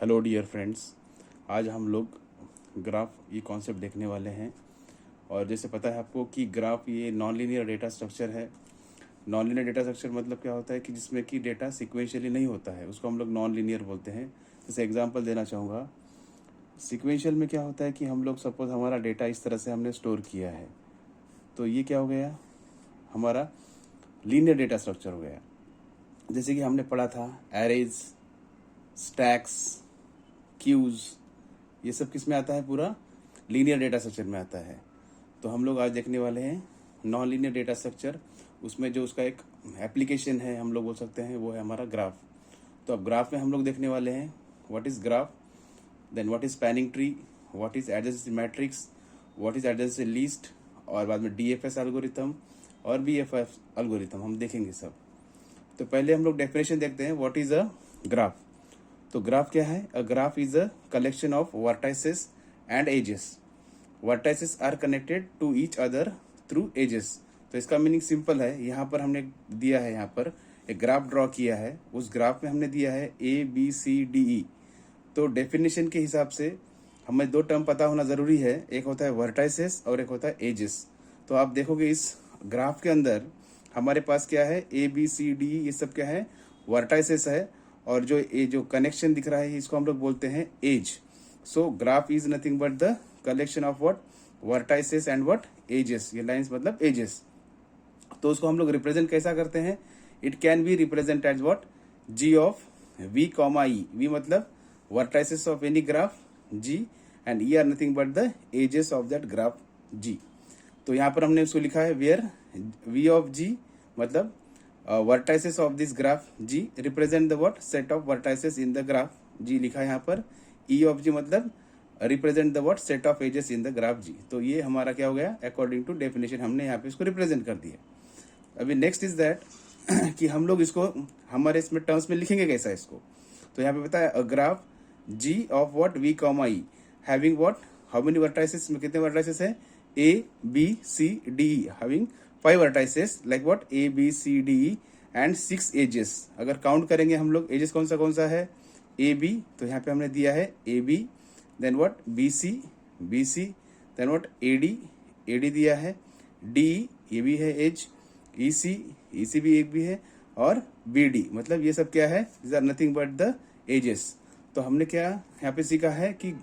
Hello dear friends, आज हम लोग ग्राफ ये कॉन्सेप्ट देखने वाले हैं। और जैसे पता है आपको कि ग्राफ ये नॉन लीनियर डेटा स्ट्रक्चर है। नॉन लीनियर डेटा स्ट्रक्चर मतलब क्या होता है कि जिसमें कि डेटा सिक्वेंशियली नहीं होता है, उसको हम लोग नॉन लीनियर बोलते हैं। जैसे एग्जांपल देना चाहूँगा, सिक्वेंशियल में क्या होता है कि हम लोग सपोज हमारा डेटा इस तरह से हमने स्टोर किया है, तो ये क्या हो गया, हमारा लीनियर डेटा स्ट्रक्चर हो गया। जैसे कि हमने पढ़ा था एरेज, स्टैक्स, क्यूज, ये सब किस में आता है, पूरा लीनियर डेटा स्ट्रक्चर में आता है। तो हम लोग आज देखने वाले हैं नॉन लीनियर डेटा स्ट्रक्चर। उसमें जो उसका एक एप्लीकेशन है, हम लोग बोल सकते हैं, वो है हमारा ग्राफ। तो अब ग्राफ में हम लोग देखने वाले हैं what is graph, then what is spanning tree, what is adjacency matrix, what is adjacency list, और बाद में डीएफएस एल्गोरिथम और बीएफएस एल्गोरिथम हम देखेंगे सब। तो पहले हम लोग डेफिनेशन देखते हैं व्हाट इज अ ग्राफ। तो ग्राफ क्या है? A graph is a collection of vertices and edges. Vertices are connected to each other through edges. तो इसका मीनिंग सिंपल है। यहाँ पर हमने दिया है, यहाँ पर एक ग्राफ ड्रॉ किया है, उस ग्राफ में हमने दिया है ABCDE। तो डेफिनेशन के हिसाब से हमें दो टर्म पता होना जरूरी है, एक होता है वर्टाइसेस और एक होता है एजेस। तो आप देखोगे इस ग्राफ के अंदर हमारे पास क्या है, ABCDE, ये सब क्या है, वर्टाइसेस है। और जो ये जो कनेक्शन दिख रहा है इसको हम लोग बोलते हैं edge. So graph is nothing but the collection of what, vertices and what, edges. ये लाइंस मतलब एजेस। तो उसको हम लोग रिप्रेजेंट कैसा करते हैं? It can be represent as what, G of V comma E। V मतलब vertices of any graph G, and E are nothing but the edges of that graph G। तो यहाँ पर हमने उसको लिखा है वेयर V ऑफ G मतलब vertices of this graph G represent the what, set of vertices in the graph G लिखा है यहाँ पर। E ऑफ G मतलब represent the what, set of edges in the graph G। तो ये हमारा क्या हो गया, अकॉर्डिंग टू डेफिनेशन हमने यहाँ पे इसको रिप्रेजेंट कर दिया। अभी नेक्स्ट इज दैट कि हम लोग इसको हमारे इसमें टर्म्स में लिखेंगे कैसा इसको। तो यहाँ पे बताया a graph G of what V comma E having what, how many vertices, में कितने वर्टाइसेस है, A B C D E, having 5 vertices like what, A B C D E and 6 edges. अगर काउंट करेंगे हम लोग edges कौन सा है, A B, तो यहाँ पे हमने दिया है A B, then what B C, then what A D दिया है, D E, ये भी है एज, E C भी एक भी है, और B D मतलब ये सब क्या है, this are nothing but the edges. तो हमने क्या यहाँ पे सीखा है कि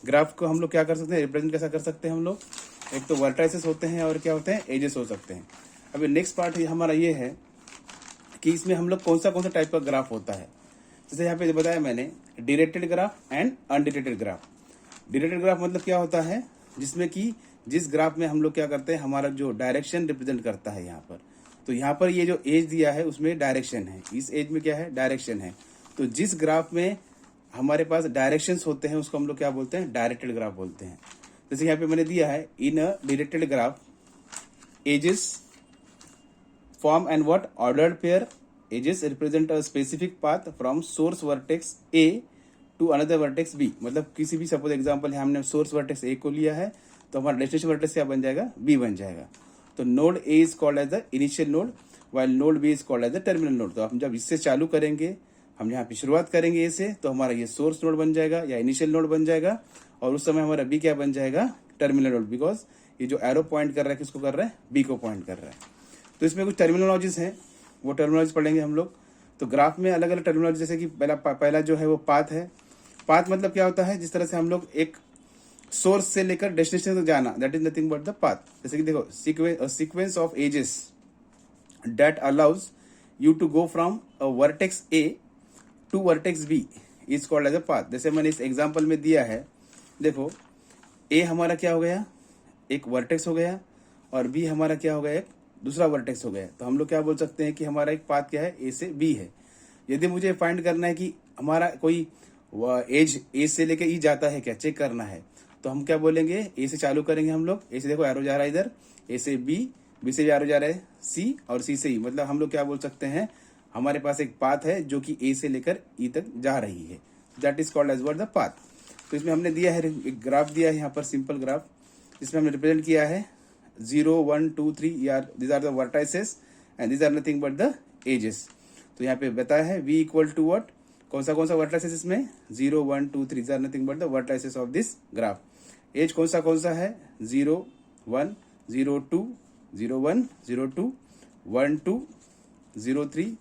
ग्राफ को हम लोग क्या कर सकते हैं, रिप्रेजेंट कैसा कर सकते हैं हम लोग। एक तो वर्टाइसेस होते हैं और क्या होते हैं, एजेस हो सकते हैं। अभी नेक्स्ट पार्ट हमारा ये है कि इसमें हम लोग कौन सा टाइप का ग्राफ होता है। जैसे यहाँ पे बताया मैंने directed graph and undirected graph. Directed graph मतलब क्या होता है, जिसमें कि जिस ग्राफ में हम लोग क्या करते हैं, हमारा जो डायरेक्शन रिप्रेजेंट करता है यहाँ पर। तो यहाँ पर ये जो एज दिया है उसमें डायरेक्शन है, इस एज में क्या है, डायरेक्शन है। तो जिस ग्राफ में हमारे पास डायरेक्शंस होते हैं उसको हम लोग क्या बोलते हैं, डायरेक्टेड ग्राफ बोलते हैं। जैसे यहाँ पे मैंने दिया है in a directed graph edges form and what, ordered pair. Edges represent a specific path from source vertex A to another vertex B। मतलब किसी भी, सपोज एग्जांपल है, हमने सोर्स वर्टेक्स A को लिया है, तो हमारा डेस्टिनेशन वर्टेक्स क्या बन जाएगा, B बन जाएगा। तो node A is called as the initial node, while node B is called as the terminal node. तो हम जब इससे चालू करेंगे, हम यहाँ पे शुरुआत करेंगे A से, तो हमारा ये सोर्स नोड बन जाएगा या इनिशियल नोड बन जाएगा, और उस समय हमारा B क्या बन जाएगा, टर्मिनल नोड। बिकॉज ये जो एरो पॉइंट कर रहा है किसको कर रहा है, B को पॉइंट कर रहा है। तो इसमें कुछ टर्मिनोलॉजीज हैं, वो टर्मिनोलॉजी पढ़ेंगे हम लोग। तो ग्राफ में अलग अलग टर्मिनोलॉजी, जैसे कि पहला जो है वो पाथ है। पाथ मतलब क्या होता है, जिस तरह से हम लोग एक सोर्स से लेकर डेस्टिनेशन तक जाना, that is nothing but the path. जैसे कि देखो, sequence of edges that allows you to go from a vertex A to vertex B is called as a path. जैसे मैंने इस एग्जाम्पल में दिया है, देखो A हमारा क्या हो गया, एक वर्टेक्स हो गया, और B हमारा क्या हो गया, एक दूसरा वर्टेक्स हो गया। तो हम लोग क्या बोल सकते हैं कि हमारा एक पाथ क्या है, A से B है। यदि मुझे फाइंड करना है कि हमारा कोई एज A से लेके E जाता है क्या, चेक करना है, तो हम क्या बोलेंगे, A से चालू करेंगे हम लोग। A से देखो एरो जा रहा है इधर, A से B, B से भी एरो जा रहा है C, और C से E। मतलब हम लोग क्या बोल सकते हैं, हमारे पास एक पाथ है जो कि A से लेकर E तक जा रही है, that is called as word the path. तो इसमें हमने दिया है एक ग्राफ दिया है यहाँ पर, सिंपल ग्राफ, इसमें हमने रिप्रेजेंट किया है 0 1 2 3 यार, these are the vertices and these are nothing but the edges। तो यहाँ पे बताया है V इक्वल टू व्हाट, कौन सा वर्टाइसेस इसमें 0 1 2 3 are nothing but the vertices of this graph. Edge कौन सा है 0 1 0 2 0 1 0 2 1 2 0 3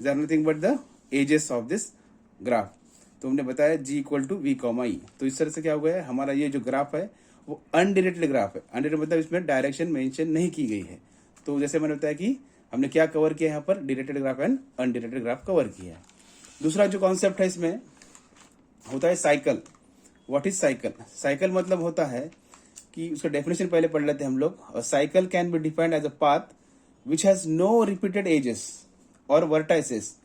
are nothing but the edges of this graph. तो हमने बताया g equal to V comma E. तो इस तरह से क्या हो गया है, हमारा ये जो ग्राफ है वो अनडिरेक्टेड ग्राफ है। अनडिरेक्टेड मतलब इसमें डायरेक्शन मेंशन नहीं की गई है। तो जैसे मैंने बताया कि हमने क्या कवर किया यहाँ पर, directed graph and undirected graph cover किया है। दूसरा जो कॉन्सेप्ट है इसमें होता है cycle. What is cycle? Cycle मतलब होता है कि उसका डेफिनेशन पहले पढ़ लेते हैं हम लोग। Cycle can be defined as a path which has no repeated edges और vertices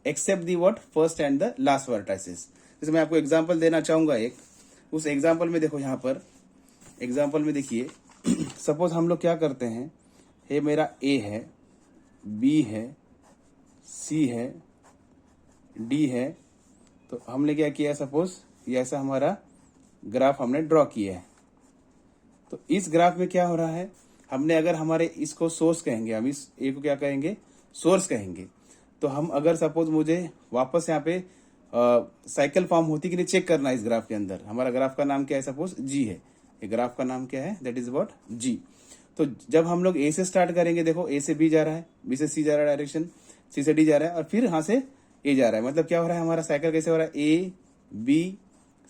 except the what first and the last vertices. जैसे मैं आपको एग्जांपल देना चाहूंगा एक, उस एग्जांपल में देखो यहाँ पर एग्जांपल में देखिए सपोज हम लोग क्या करते हैं, ये मेरा ए है, बी है, सी है, डी है। तो हमने क्या किया, सपोज ये ऐसा हमारा ग्राफ हमने ड्रॉ किया है। तो इस ग्राफ में क्या हो रहा है, हमने अगर हमारे इसको सोर्स कहेंगे, हम इस ए को क्या कहेंगे, सोर्स कहेंगे। तो हम अगर सपोज मुझे वापस यहाँ पे साइकिल फॉर्म होती कि नहीं चेक करना है इस ग्राफ के अंदर। हमारा ग्राफ का नाम क्या है, सपोज जी है, ये ग्राफ का नाम क्या है, दैट इज व्हाट जी। तो जब हम लोग ए से स्टार्ट करेंगे, देखो ए से बी जा रहा है, बी से सी जा रहा है डायरेक्शन, सी से डी जा रहा है और फिर यहाँ से ए जा रहा है। मतलब क्या हो रहा है, हमारा साइकिल कैसे हो रहा है, A B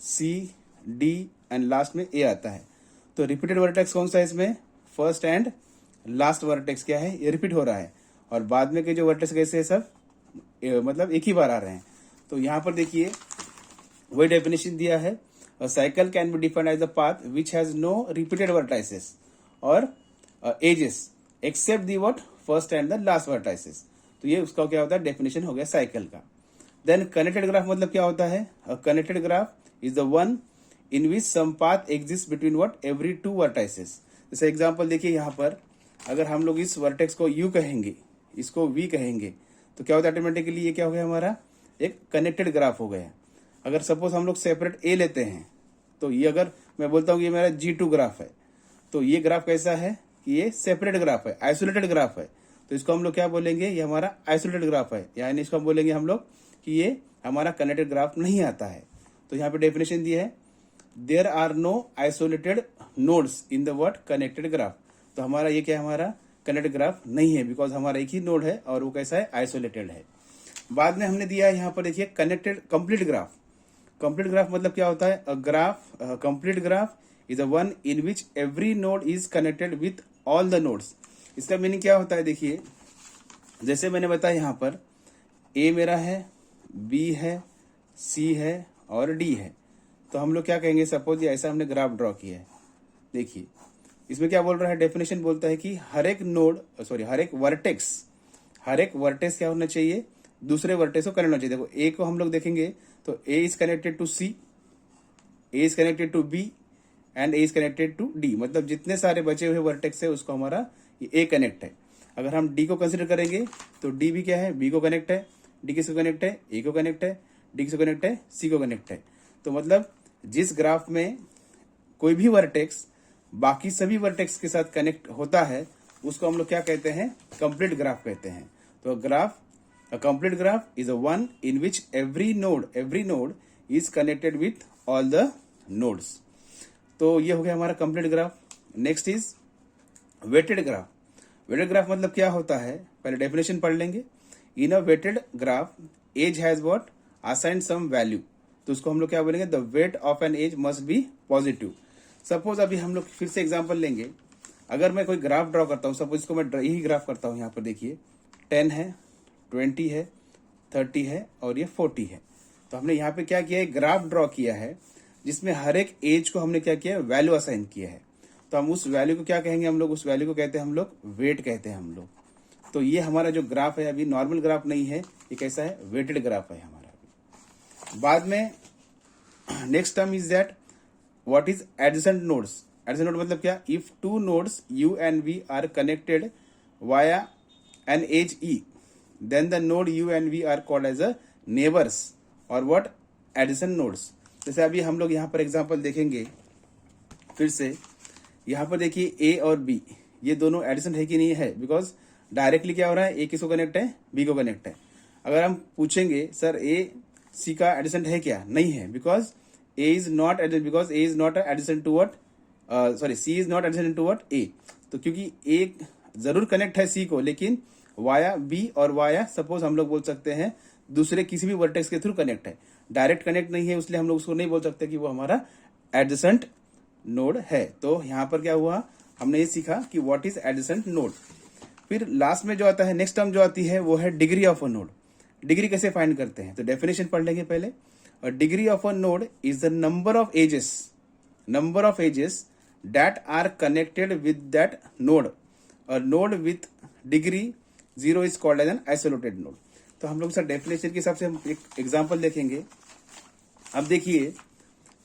C D and last में ए आता है। तो रिपीटेड वर्टेक्स कौन सा है इसमें, फर्स्ट एंड लास्ट वर्टेक्स क्या है, ये रिपीट हो रहा है। और बाद में के जो वर्टेक्स कैसे है, सब मतलब एक ही बार आ रहे हैं। तो यहाँ पर देखिए वही डेफिनेशन दिया है, cycle can be defined as the path which has no repeated vertices और edges except the what first and the last vertices. तो ये उसका क्या होता है, डेफिनेशन हो गया साइकिल का। देन कनेक्टेड ग्राफ मतलब क्या होता है, connected graph is the one in which some path exist between what every two vertices. जैसे एग्जांपल देखिए यहाँ पर, अगर हम लोग इस वर्टेक्स को यू कहेंगे, इसको वी कहेंगे, तो क्या होता है ऑटोमेटिकली ये क्या हो गया, हमारा एक कनेक्टेड ग्राफ हो गया। अगर सपोज हम लोग सेपरेट ए लेते हैं, तो ये अगर मैं बोलता हूँ ये मेरा G2 ग्राफ है, तो ये ग्राफ कैसा है कि ये सेपरेट ग्राफ है, आइसोलेटेड ग्राफ है। तो इसको हम लोग क्या बोलेंगे, ये हमारा आइसोलेटेड ग्राफ है, यानी इसको हम बोलेंगे हम लोग कि ये हमारा कनेक्टेड ग्राफ नहीं आता है। तो यहाँ पे डेफिनेशन दी है, there are no isolated nodes in the word connected graph. तो हमारा ये क्या है, हमारा कनेक्टेड ग्राफ नहीं है, बिकॉज हमारा एक ही नोड है और वो कैसा है, आइसोलेटेड है। बाद में हमने दिया है यहाँ पर देखिए connected complete graph. Complete graph मतलब क्या होता है, a graph complete graph is a one in which every node is connected with all the nodes. इसका मीनिंग क्या होता है, देखिए जैसे मैंने बताया यहाँ पर ए मेरा है, बी है, सी है और डी है। तो हम लोग क्या कहेंगे, सपोज ये ऐसा हमने ग्राफ ड्रॉ किया है। देखिए इसमें क्या बोल रहा है, डेफिनेशन बोलता है कि हर एक नोड हर एक वर्टेक्स क्या होना चाहिए, दूसरे वर्टेक्स को कनेक्ट होना चाहिए। देखो ए को हम लोग देखेंगे तो A is connected to C, A is connected to B and A is connected to D. मतलब जितने सारे बचे हुए वर्टेक्स है उसको हमारा ये ए कनेक्ट है। अगर हम डी को कंसिडर करेंगे तो डी भी क्या है, बी को कनेक्ट है, डी किसको कनेक्ट है, ए को कनेक्ट है, डी किसको कनेक्ट है, सी को कनेक्ट है। तो मतलब जिस ग्राफ में कोई भी वर्टेक्स बाकी सभी वर्टेक्स के साथ कनेक्ट होता है उसको हम लोग क्या कहते हैं, कंप्लीट ग्राफ कहते हैं। तो a complete graph is a one in which every node is connected with all the nodes। तो ये हो गया हमारा complete graph. Next is weighted graph. Weighted graph मतलब क्या होता है, पहले डेफिनेशन पढ़ लेंगे। In a weighted graph edge has what assigned some value. तो उसको हम लोग क्या बोलेंगे, the weight of an edge must be positive. Suppose अभी हम लोग फिर से एग्जांपल लेंगे, अगर मैं कोई ग्राफ ड्रॉ करता हूँ, सपोज इसको मैं यही ग्राफ करता हूँ, यहाँ पर देखिए 10 है, 20 है, 30 है और ये 40 है। तो हमने यहाँ पे क्या किया है, ग्राफ ड्रॉ किया है जिसमें हर एक एज को हमने क्या किया है, वैल्यू असाइन किया है। तो हम उस वैल्यू को क्या कहेंगे, हम लोग उस वैल्यू को कहते हैं हम लोग वेट कहते हैं हम लोग। तो ये हमारा जो ग्राफ है अभी नॉर्मल ग्राफ नहीं है, ये कैसा है, वेटेड ग्राफ है हमारा अभी। बाद में next term is that what is adjacent nodes. Adjacent node मतलब क्या, if two nodes u and v are connected via an edge e, then the node u and v are called as a neighbors और what adjacent nodes। जैसे अभी हम लोग यहाँ पर example देखेंगे फिर से, यहाँ पर देखिए a और b ये दोनों एडिशन है कि नहीं है, बिकॉज डायरेक्टली क्या हो रहा है, a किसको कनेक्ट है, b को कनेक्ट है। अगर हम पूछेंगे सर a सी का एडिसेंट है क्या? नहीं है, because A is not adjacent to what, sorry C is not adjacent to what A. तो क्योंकि ए जरूर कनेक्ट है सी को, लेकिन वाया बी और वाया सपोज हम लोग बोल सकते हैं दूसरे किसी भी वर्टेक्स के थ्रू कनेक्ट है, डायरेक्ट कनेक्ट नहीं है, इसलिए हम लोग उसको नहीं बोल सकते कि वो हमारा एडजेसेंट नोड है। तो यहाँ पर क्या हुआ, हमने ये सीखा कि व्हाट इज एडजेसेंट नोड। फिर लास्ट में जो आता है, नेक्स्ट टर्म जो आती है वो है degree of a node. Degree कैसे फाइंड करते हैं? तो डेफिनेशन पढ़ लेंगे पहले। और degree of a node is the number of edges that are connected with that node. और node with degree 0 is called as an isolated node. तो हम लोग सर डेफिनेशन के हिसाब से हम एक एग्जांपल देखेंगे। अब देखिए,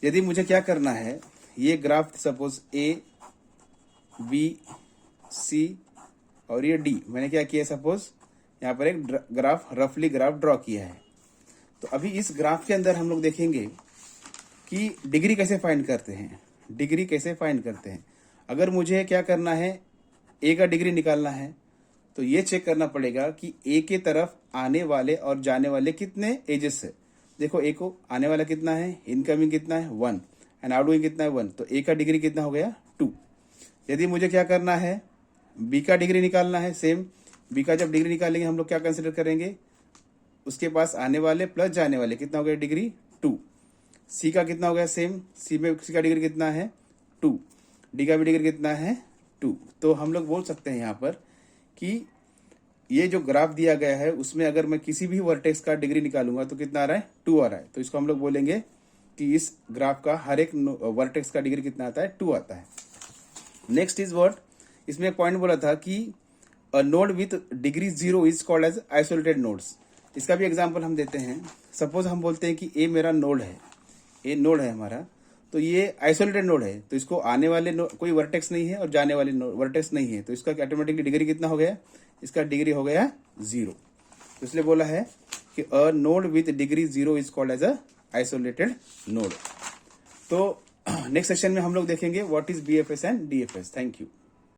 यदि मुझे क्या करना है, ये graph suppose A B C और ये डी, मैंने क्या किया, सपोज यहाँ पर एक रफली ग्राफ ड्रॉ किया है। तो अभी इस ग्राफ के अंदर हम लोग देखेंगे कि डिग्री कैसे फाइंड करते हैं। अगर मुझे क्या करना है, ए का डिग्री निकालना है, तो ये चेक करना पड़ेगा कि ए के तरफ आने वाले और जाने वाले कितने एजेस है। देखो ए को आने वाला कितना है, इनकमिंग कितना है 1 एंड आउटगोइंग कितना है 1, तो ए का डिग्री कितना हो गया 2। यदि मुझे क्या करना है, बी का डिग्री निकालना है, सेम बी का जब डिग्री निकालेंगे हम लोग क्या कंसिडर करेंगे, उसके पास आने वाले प्लस जाने वाले कितना हो गया डिग्री 2। सी का कितना हो गया, सेम सी का डिग्री कितना है 2, डी का भी डिग्री कितना है 2। तो हम लोग बोल सकते हैं यहाँ पर कि ये जो ग्राफ दिया गया है उसमें अगर मैं किसी भी वर्टेक्स का डिग्री निकालूंगा तो कितना आ रहा है 2 आ रहा है। तो इसको हम लोग बोलेंगे कि इस ग्राफ का हर एक वर्टेक्स का डिग्री कितना आता है 2 आता है। नेक्स्ट इज व्हाट, इसमें एक पॉइंट बोला था कि a node with degree 0 is called as isolated nodes. इसका भी एग्जांपल हम देते हैं। सपोज हम बोलते हैं कि ए मेरा नोड है, ए नोड है हमारा, तो ये आइसोलेटेड नोड है, तो इसको आने वाले कोई वर्टेक्स नहीं है और जाने वाले वर्टेक्स नहीं है, तो इसका ऑटोमेटिकली डिग्री कितना हो गया, इसका डिग्री हो गया 0। तो इसलिए बोला है कि a node with degree 0 is called as a isolated node. तो नेक्स्ट सेशन में हम लोग देखेंगे what is BFS and DFS. Thank you.